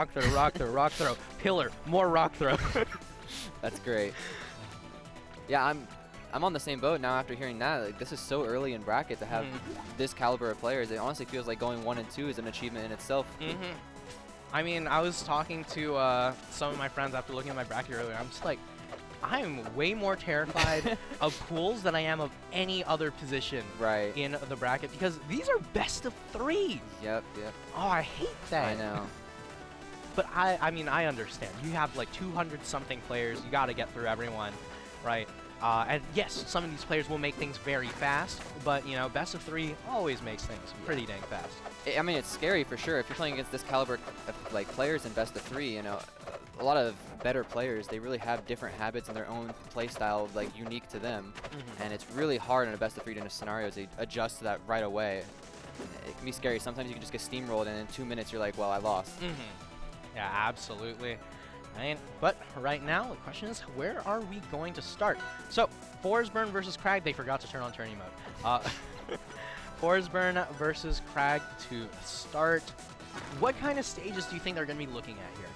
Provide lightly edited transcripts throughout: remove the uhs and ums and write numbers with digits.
rock throw, rock throw, rock throw, pillar, more rock throw. That's great. Yeah, I'm on the same boat now after hearing that. Like, this is so early in bracket to have this caliber of players. It honestly feels like going 1 and 2 is an achievement in itself. I mean, I was talking to some of my friends after looking at my bracket earlier. I'm just like, I'm way more terrified of pools than I am of any other position in the bracket because these are best of 3. Yep. Oh, I hate that. I know. But I mean, I understand. You have like 200-something players. You got to get through everyone, right? And yes, some of these players will make things very fast, but you know, best of 3 always makes things pretty dang fast. I mean, it's scary for sure. If you're playing against this caliber of like players in best of 3, you know, a lot of better players, they really have different habits and their own play style, like unique to them, and it's really hard in a best of 3 scenario to adjust to that right away. It can be scary. Sometimes you can just get steamrolled, and in 2 minutes you're like, well, I lost. Yeah, absolutely. But right now, the question is, where are we going to start? So, Forsburn versus Kragg, they forgot to turn on tourney mode. Forsburn versus Kragg to start. What kind of stages do you think they're going to be looking at here?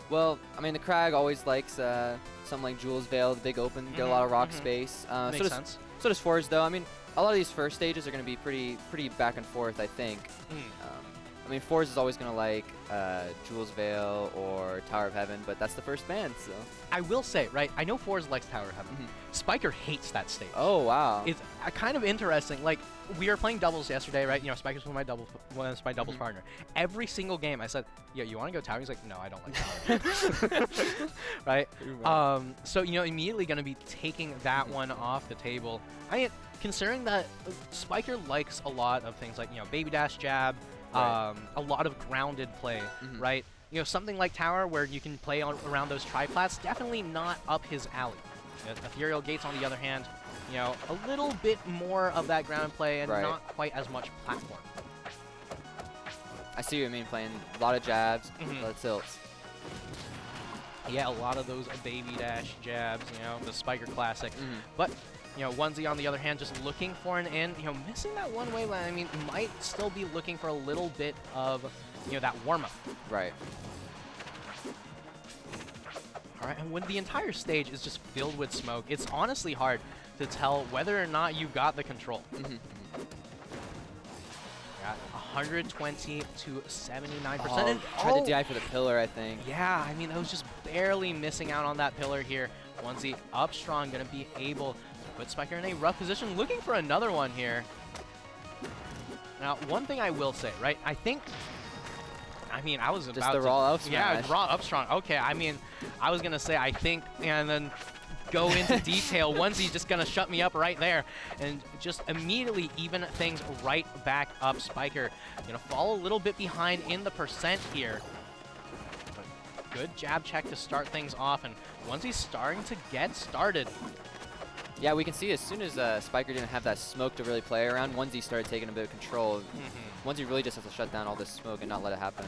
Well, I mean, the Kragg always likes something like Jules Vale, the big open, get a lot of rock space. Makes sense. So does Forz, though. I mean, a lot of these first stages are going to be pretty back and forth, I think. I mean, Forz is always going to like Jules Vale or Tower of Heaven, but that's the first band, so. I will say, right, I know Forz likes Tower of Heaven. Spyker hates that stage. Oh, wow. It's kind of interesting. Like, we were playing doubles yesterday, right? You know, Spyker's one of my doubles partner. Every single game, I said, "Yeah, you want to go Tower?" He's like, "No, I don't like Tower." Right? So, you know, immediately going to be taking that one off the table. I mean, considering that Spyker likes a lot of things like, you know, baby dash jab, a lot of grounded play, right? You know, something like Tower where you can play around those triplats, definitely not up his alley. Ethereal Gates, on the other hand, you know, a little bit more of that ground play and not quite as much platform. I see what you mean, playing a lot of jabs, a lot of tilts. Yeah, a lot of those baby dash jabs, you know, the Spyker classic. But, you know, Onesy, on the other hand, just looking for an in, you know, missing that one-way line. I mean, might still be looking for a little bit of, you know, that warm-up. Right. All right, and when the entire stage is just filled with smoke, it's honestly hard to tell whether or not you've got the control. Got 120 to 79%. Tried to DI for the pillar, I think. Yeah, I mean, I was just barely missing out on that pillar here. Onesy up strong, going to be able to put Spyker in a rough position, looking for another one here. Now, one thing I will say, right, I mean, I was about to... Just the raw up smash. Yeah, raw up strong. Okay, I mean, I was going to say, I think, and then go into detail. Onesy's just going to shut me up right there and just immediately even things right back up. Spyker going to fall a little bit behind in the percent here. But good jab check to start things off, and Onesy's starting to get started. Yeah, we can see as soon as Spyker didn't have that smoke to really play around, Onesy started taking a bit of control. Onesy really just has to shut down all this smoke and not let it happen.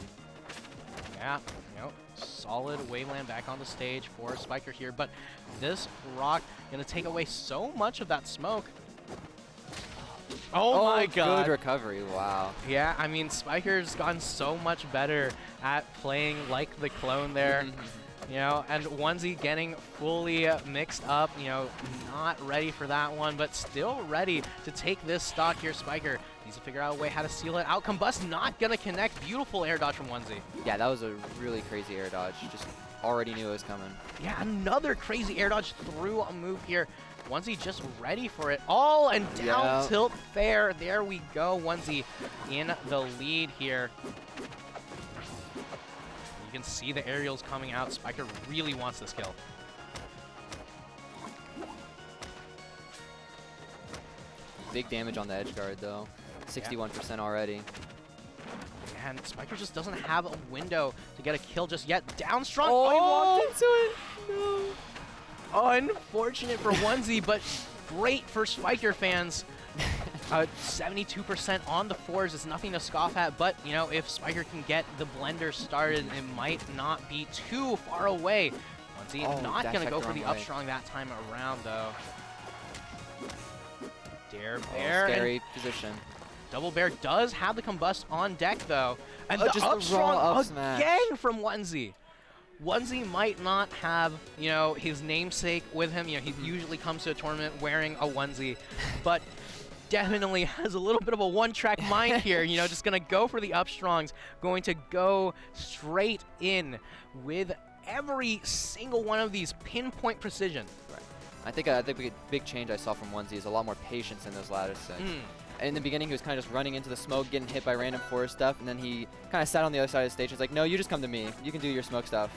Yeah, you know, solid waveland back on the stage for Spyker here, but this rock going to take away so much of that smoke. Oh my god. Good recovery, wow. Yeah, I mean, Spyker's gotten so much better at playing like the clone there. You know, and Onesy getting fully mixed up, you know, not ready for that one, but still ready to take this stock here. Spyker needs to figure out a way how to seal it out. Combust not going to connect. Beautiful air dodge from Onesy. Yeah, that was a really crazy air dodge. Just already knew it was coming. Yeah, another crazy air dodge through a move here. Onesy just ready for it all, and down tilt fair. There we go. Onesy in the lead here. You can see the aerials coming out. Spyker really wants this kill. Big damage on the edge guard, though. 61% already. And Spyker just doesn't have a window to get a kill just yet. Down strong. Oh, he walked into it. No. Unfortunate for Onesy, but great for Spyker fans. 72% on the fours is nothing to scoff at, but, you know, if Spyker can get the blender started, it might not be too far away. Onesy not going to go for the up strong that time around, though. Dare bear. Scary position. Double Bear does have the combust on deck, though. And Oh, the just up the raw strong up smash. again from Onesy. Onesy might not have, you know, his namesake with him. You know, he usually comes to a tournament wearing a onesie, but definitely has a little bit of a one-track mind here. You know, just gonna go for the up strongs, going to go straight in with every single one of these pinpoint precision. Right. I think a big change I saw from Onesy is a lot more patience in those latter sets. In the beginning, he was kind of just running into the smoke, getting hit by random forest stuff, and then he kind of sat on the other side of the stage. He's like, no, you just come to me. You can do your smoke stuff.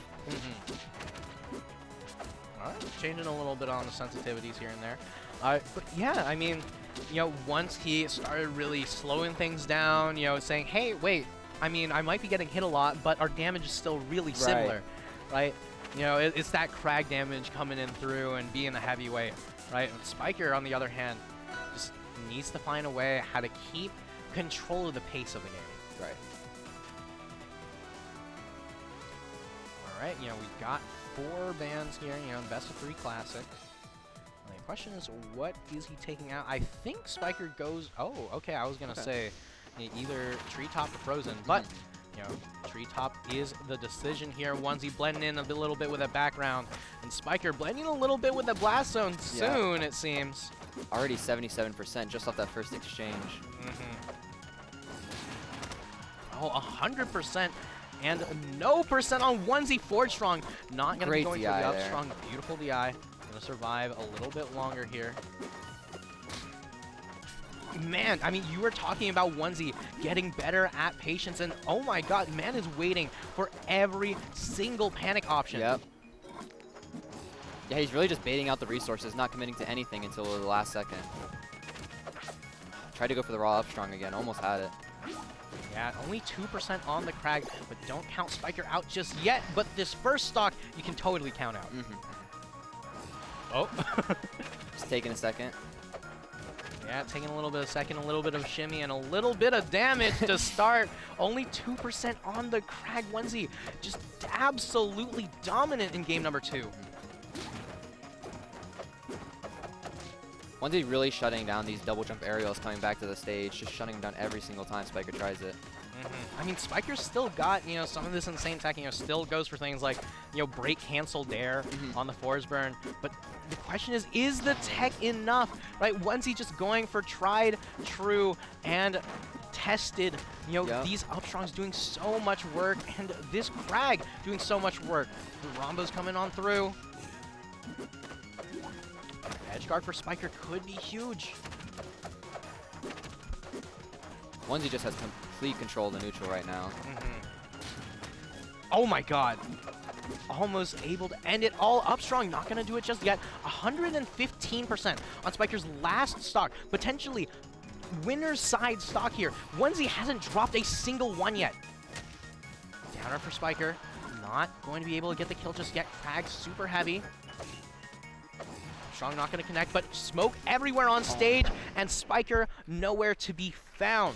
All right, changing a little bit on the sensitivities here and there. But yeah, I mean, you know, once he started really slowing things down, you know, saying, hey, wait, I mean, I might be getting hit a lot, but our damage is still really similar, right? You know, it's that Kragg damage coming in through and being the heavyweight, right? And Spyker, on the other hand, just needs to find a way how to keep control of the pace of the game. Right. All right, you know, we've got 4 bands here, you know, best of 3 classic. And the question is, what is he taking out? I think Spyker goes, oh, okay, I was going to say either Treetop or Frozen, but, you know, Treetop is the decision here. Onesy blending in a little bit with a background, and Spyker blending a little bit with the Blast Zone soon, it seems. Already 77% just off that first exchange. Oh, 100%. And no percent on Onesy Forward Strong. Not going to be going for the up strong. Beautiful DI. Going to survive a little bit longer here. Man, I mean, you were talking about Onesy getting better at patience, and oh my god, man is waiting for every single panic option. Yep. Yeah, he's really just baiting out the resources, not committing to anything until the last second. Tried to go for the raw up strong again, almost had it. Yeah, only 2% on the Kragg, but don't count Spyker out just yet. But this first stock, you can totally count out. Oh. Just taking a second. Yeah, taking a little bit of second, a little bit of shimmy, and a little bit of damage to start. Only 2% on the Kragg. Onesy just absolutely dominant in game number 2. Onesy really shutting down these double jump aerials coming back to the stage, just shutting them down every single time Spyker tries it. I mean, Spyker's still got, you know, some of this insane tech, you know, still goes for things like, you know, break, cancel, dare on the Forsburn. But the question is the tech enough, right? Onesy just going for tried, true, and tested, you know, these up strongs doing so much work, and this Kragg doing so much work. The Rombo's coming on through. Edge guard for Spyker could be huge. Onesy just has complete control of the neutral right now. Oh my god. Almost able to end it all up strong. Not going to do it just yet. 115% on Spyker's last stock. Potentially winner's side stock here. Onesy hasn't dropped a single one yet. Downer for Spyker. Not going to be able to get the kill just yet. Kragg super heavy. Strong not going to connect, but smoke everywhere on stage, and Spyker nowhere to be found.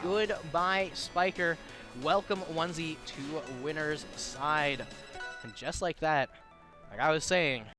Goodbye, Spyker. Welcome, Onesy, to winner's side. And just like that, like I was saying,